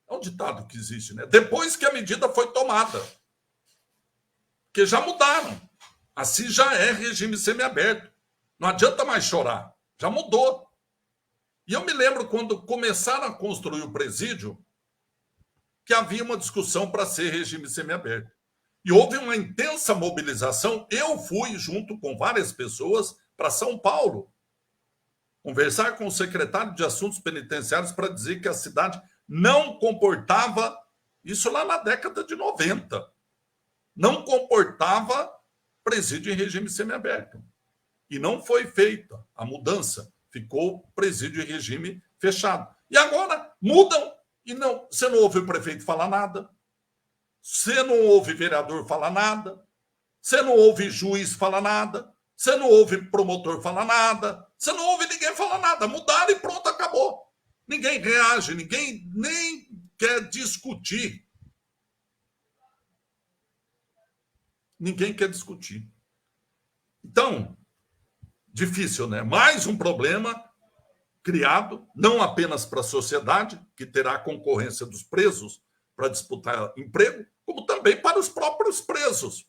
É um ditado que existe, né? Depois que a medida foi tomada. Porque já mudaram. Assim já é regime semiaberto. Não adianta mais chorar. Já mudou. E eu me lembro quando começaram a construir o presídio, que havia uma discussão para ser regime semiaberto. E houve uma intensa mobilização. Eu fui, junto com várias pessoas, para São Paulo, conversar com o secretário de Assuntos Penitenciários para dizer que a cidade não comportava, isso lá na década de 90, não comportava presídio em regime semiaberto. E não foi feita a mudança, ficou presídio em regime fechado. E agora mudam e não, você não ouve o prefeito falar nada, você não ouve vereador falar nada, você não ouve juiz falar nada, você não ouve promotor falar nada, você não ouve ninguém falar nada. Mudaram e pronto, acabou. Ninguém reage, ninguém nem quer discutir. Ninguém quer discutir. Então, difícil, né? Mais um problema criado, não apenas para a sociedade, que terá a concorrência dos presos para disputar emprego, como também para os próprios presos.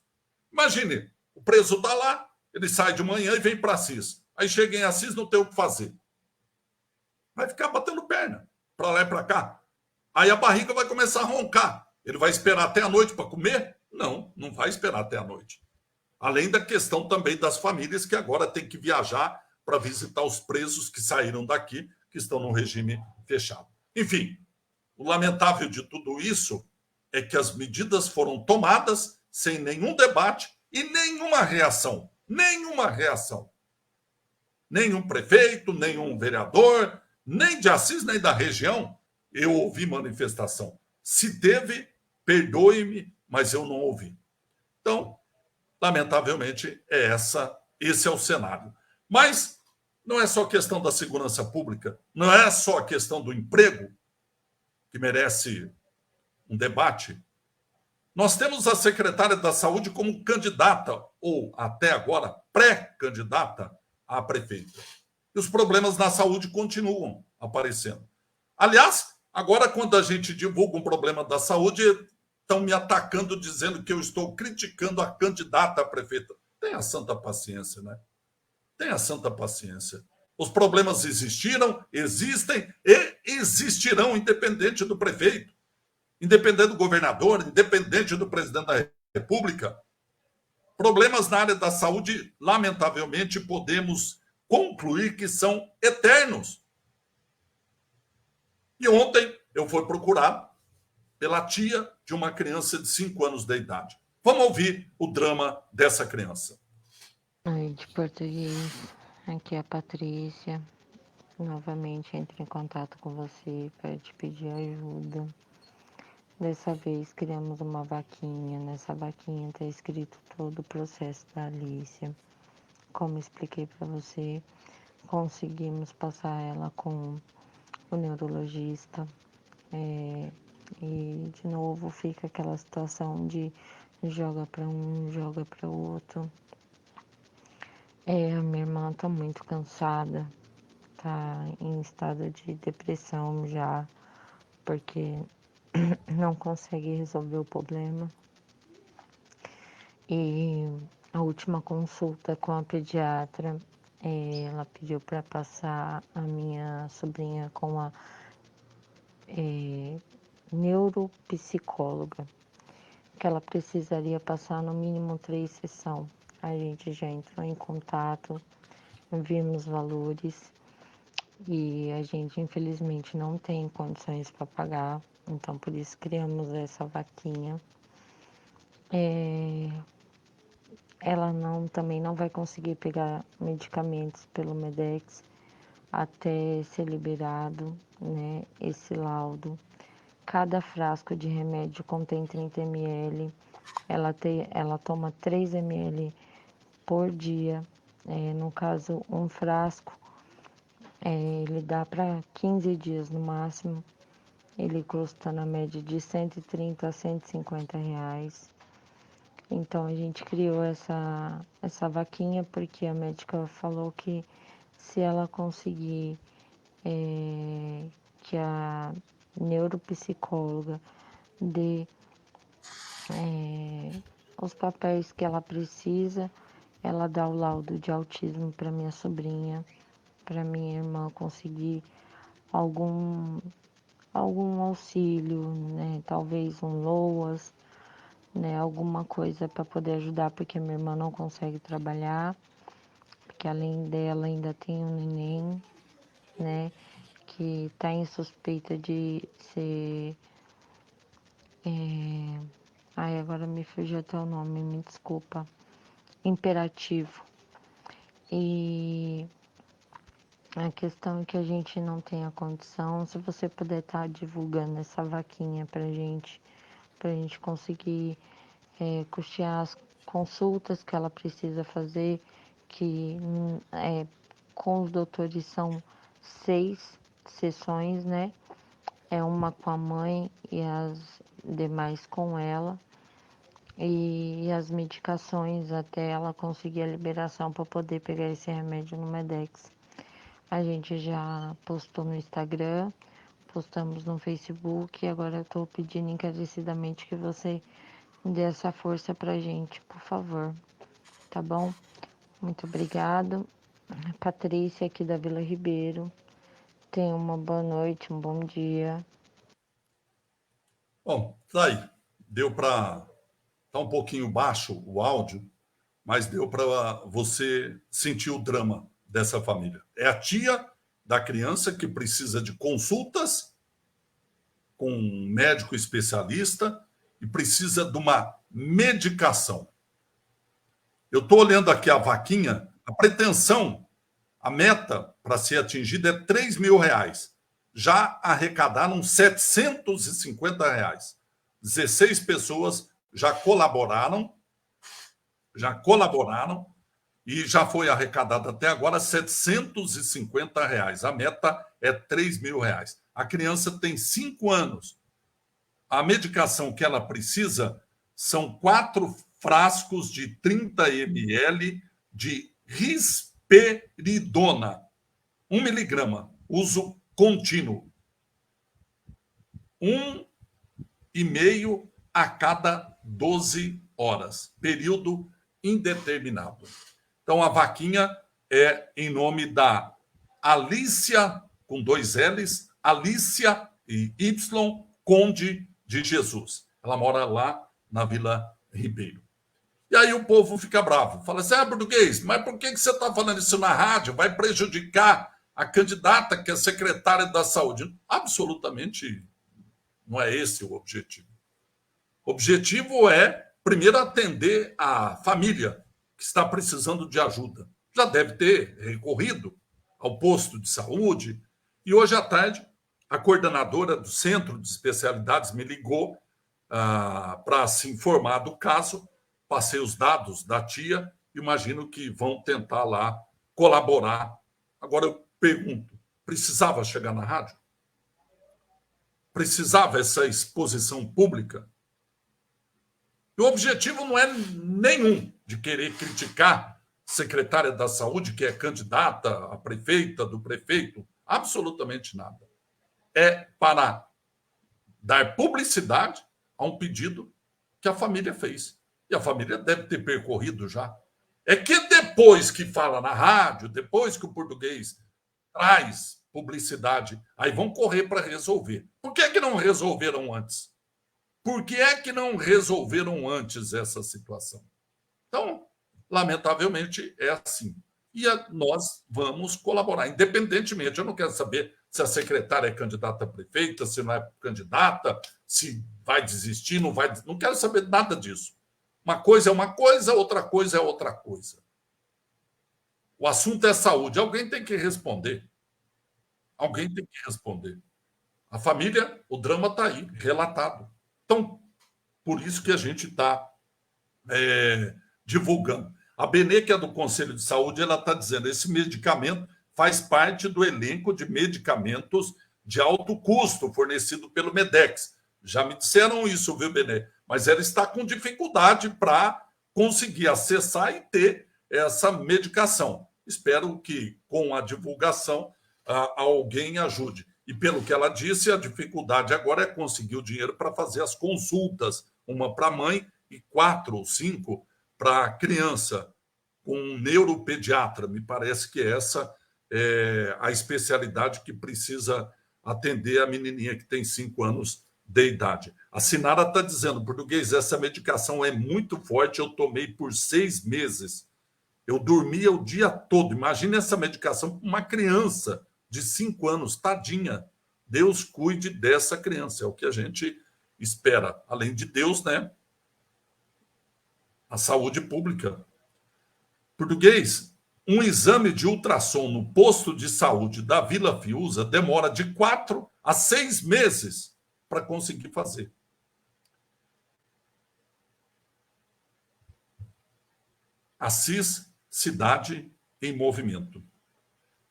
Imagine, o preso está lá, ele sai de manhã e vem para Assis. Aí chega em Assis, não tem o que fazer. Vai ficar batendo perna, para lá e para cá. Aí a barriga vai começar a roncar. Ele vai esperar até a noite para comer? Não, não vai esperar até a noite. Além da questão também das famílias que agora têm que viajar para visitar os presos que saíram daqui, que estão no regime fechado. Enfim, o lamentável de tudo isso é que as medidas foram tomadas sem nenhum debate e nenhuma reação. Nenhuma reação. Nenhum prefeito, nenhum vereador, nem de Assis, nem da região, eu ouvi manifestação. Se teve, perdoe-me, mas eu não ouvi. Então, lamentavelmente, esse é o cenário. Mas não é só questão da segurança pública, não é só a questão do emprego que merece um debate. Nós temos a secretária da Saúde como candidata, ou até agora pré-candidata, a prefeita. E os problemas na saúde continuam aparecendo. Aliás, agora quando a gente divulga um problema da saúde, estão me atacando dizendo que eu estou criticando a candidata a prefeita. Tenha santa paciência, né? Tenha santa paciência. Os problemas existiram, existem e existirão, independente do prefeito, independente do governador, independente do presidente da República. Problemas na área da saúde, lamentavelmente, podemos concluir que são eternos. E ontem eu fui procurado pela tia de uma criança de 5 anos de idade. Vamos ouvir o drama dessa criança. Oi, de português, aqui é a Patrícia. Novamente entro em contato com você para te pedir ajuda. Dessa vez criamos uma vaquinha. Nessa vaquinha está escrito todo o processo da Alicia. Como expliquei para você, conseguimos passar ela com o neurologista. E de novo fica aquela situação de joga para um, joga para o outro. A minha irmã tá muito cansada, tá em estado de depressão já, porque não consegue resolver o problema. E a última consulta com a pediatra, ela pediu para passar a minha sobrinha com a neuropsicóloga, que ela precisaria passar no mínimo 3 sessões. A gente já entrou em contato, vimos valores e a gente infelizmente não tem condições para pagar, então por isso criamos essa vaquinha. ela também não vai conseguir pegar medicamentos pelo Medex até ser liberado, né, esse laudo. Cada frasco de remédio contém 30 ml. Ela toma 3 ml por dia. No caso, um frasco, ele dá para 15 dias no máximo. Ele custa na média de 130 a 150 reais. Então a gente criou essa vaquinha porque a médica falou que se ela conseguir que a neuropsicóloga dê os papéis que ela precisa, ela dá o laudo de autismo para minha sobrinha, para minha irmã conseguir algum auxílio, né? Talvez um LOAS, né? Alguma coisa para poder ajudar, porque minha irmã não consegue trabalhar, porque além dela ainda tem um neném, né? Que está em suspeita de ser. Ai, agora me fugiu até o nome, me desculpa. Imperativo. E a questão é que a gente não tem a condição. Se você puder estar divulgando essa vaquinha pra gente conseguir custear as consultas que ela precisa fazer, que com os doutores são 6 sessões, né? É uma com a mãe e as demais com ela. E as medicações até ela conseguir a liberação para poder pegar esse remédio no Medex. A gente já postou no Instagram, postamos no Facebook e agora eu estou pedindo encarecidamente que você dê essa força pra gente, por favor. Tá bom? Muito obrigado. Patrícia aqui da Vila Ribeiro. Tenha uma boa noite, um bom dia. Bom, tá aí. Deu para... Tá um pouquinho baixo o áudio, mas deu para você sentir o drama dessa família. É a tia da criança que precisa de consultas com um médico especialista e precisa de uma medicação. Eu estou olhando aqui a vaquinha, a pretensão, a meta para ser atingida é R$ 3.000. Já arrecadaram R$ 750. 16 pessoas já colaboraram e já foi arrecadado até agora R$ 750. A meta é R$ 3.000. A criança tem 5 anos. A medicação que ela precisa são 4 frascos de 30 ml de risperidona, 1 miligrama, uso contínuo. 1,5 a cada 12 horas, período indeterminado. Então, a vaquinha é em nome da Alícia, com 2 L's, Alícia e Y, Conde de Jesus. Ela mora lá na Vila Ribeiro. E aí o povo fica bravo. Fala assim, português, mas por que você está falando isso na rádio? Vai prejudicar a candidata que é secretária da Saúde. Absolutamente não é esse o objetivo. O objetivo é, primeiro, atender a família que está precisando de ajuda. Já deve ter recorrido ao posto de saúde. E hoje à tarde, a coordenadora do Centro de Especialidades me ligou para se informar do caso. Passei os dados da tia, imagino que vão tentar lá colaborar. Agora eu pergunto, precisava chegar na rádio? Precisava essa exposição pública? E o objetivo não é nenhum de querer criticar a secretária da Saúde, que é candidata a prefeita do prefeito, absolutamente nada. É para dar publicidade a um pedido que a família fez. E a família deve ter percorrido já. É que depois que fala na rádio, depois que o português traz publicidade, aí vão correr para resolver. Por que não resolveram antes? Por que é que não resolveram antes essa situação? Então, lamentavelmente, é assim. E nós vamos colaborar, independentemente. Eu não quero saber se a secretária é candidata a prefeita, se não é candidata, se vai desistir, não vai. Não quero saber nada disso. Uma coisa é uma coisa, outra coisa é outra coisa. O assunto é saúde. Alguém tem que responder. Alguém tem que responder. A família, o drama está aí, relatado. Então, por isso que a gente está divulgando. A Benê, que é do Conselho de Saúde, ela está dizendo esse medicamento faz parte do elenco de medicamentos de alto custo fornecido pelo Medex. Já me disseram isso, viu, Benê? Mas ela está com dificuldade para conseguir acessar e ter essa medicação. Espero que, com a divulgação, alguém ajude. E, pelo que ela disse, a dificuldade agora é conseguir o dinheiro para fazer as consultas, uma para a mãe e 4 ou 5 para a criança, com um neuropediatra. Me parece que essa é a especialidade que precisa atender a menininha que tem 5 anos de idade. A Sinara está dizendo, português, essa medicação é muito forte, eu tomei por 6 meses. Eu dormia o dia todo. Imagina essa medicação para uma criança de 5 anos, tadinha. Deus cuide dessa criança, é o que a gente espera. Além de Deus, né? A saúde pública. Português, um exame de ultrassom no posto de saúde da Vila Fiuza demora de 4 a 6 meses para conseguir fazer. Assis, cidade em movimento.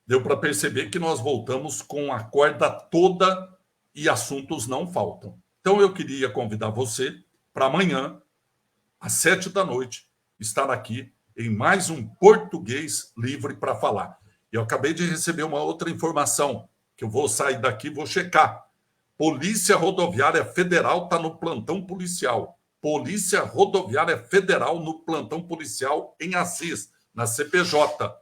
Deu para perceber que nós voltamos com a corda toda e assuntos não faltam. Então, eu queria convidar você para amanhã, às 7 da noite, estar aqui em mais um Português Livre para Falar. Eu acabei de receber uma outra informação, que eu vou sair daqui e vou checar. Polícia Rodoviária Federal está no plantão policial. Polícia Rodoviária Federal no plantão policial em Assis, na CPJ.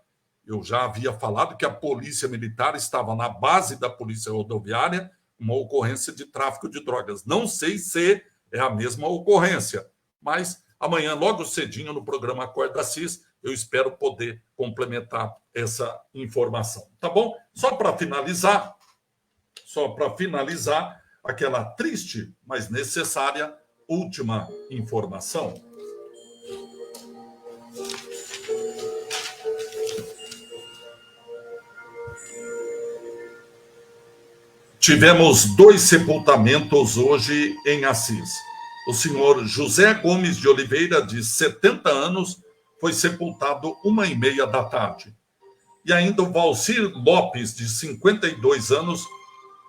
Eu já havia falado que a Polícia Militar estava na base da Polícia Rodoviária, uma ocorrência de tráfico de drogas. Não sei se é a mesma ocorrência, mas amanhã, logo cedinho, no programa Acorda Assis, eu espero poder complementar essa informação. Tá bom? Só para finalizar, aquela triste, mas necessária última informação. Tivemos 2 sepultamentos hoje em Assis. O senhor José Gomes de Oliveira, de 70 anos, foi sepultado 1h30 da tarde. E ainda o Valcir Lopes, de 52 anos,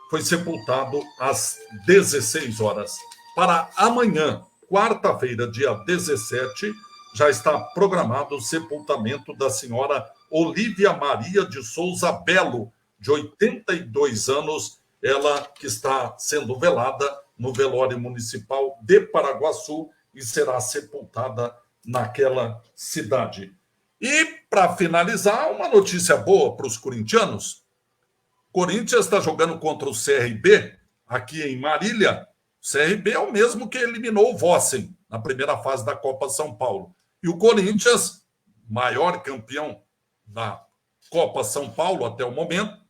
foi sepultado às 16 horas. Para amanhã, quarta-feira, dia 17, já está programado o sepultamento da senhora Olívia Maria de Souza Belo, de 82 anos, ela que está sendo velada no velório municipal de Paraguaçu e será sepultada naquela cidade. E, para finalizar, uma notícia boa para os corintianos. Corinthians está jogando contra o CRB, aqui em Marília. O CRB é o mesmo que eliminou o Vossen na primeira fase da Copa São Paulo. E o Corinthians, maior campeão da Copa São Paulo até o momento,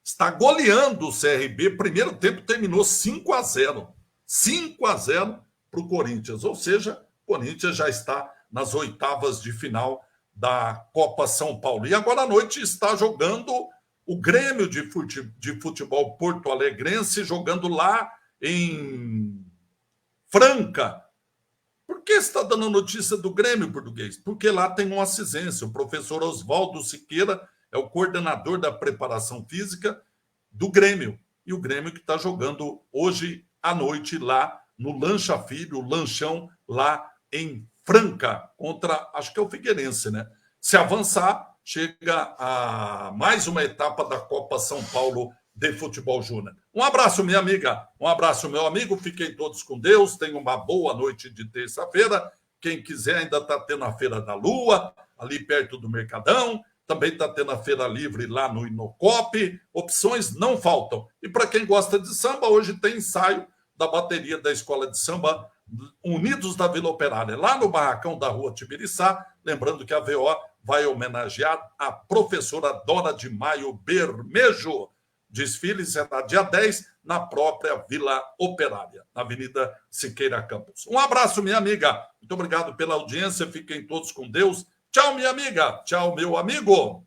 está goleando o CRB. Primeiro tempo terminou 5-0. 5-0 para o Corinthians. Ou seja, o Corinthians já está nas oitavas de final da Copa São Paulo. E agora à noite está jogando o Grêmio de futebol porto-alegrense, jogando lá em Franca. Por que está dando notícia do Grêmio, português? Porque lá tem um assisense. O professor Oswaldo Siqueira é o coordenador da preparação física do Grêmio. E o Grêmio que está jogando hoje à noite lá no Lancha Filho, o Lanchão, lá em Franca, contra, acho que é o Figueirense, né? Se avançar, chega a mais uma etapa da Copa São Paulo de Futebol Júnior. Um abraço, minha amiga. Um abraço, meu amigo. Fiquem todos com Deus. Tenham uma boa noite de terça-feira. Quem quiser, ainda está tendo a Feira da Lua, ali perto do Mercadão. Também está tendo a Feira Livre lá no Inocop. Opções não faltam. E para quem gosta de samba, hoje tem ensaio da bateria da Escola de Samba Unidos da Vila Operária, lá no barracão da Rua Tibiriçá. Lembrando que a VO vai homenagear a professora Dora de Maio Bermejo. desfile será dia 10, na própria Vila Operária, na Avenida Siqueira Campos. Um abraço, minha amiga. Muito obrigado pela audiência. Fiquem todos com Deus. Tchau, minha amiga. Tchau, meu amigo.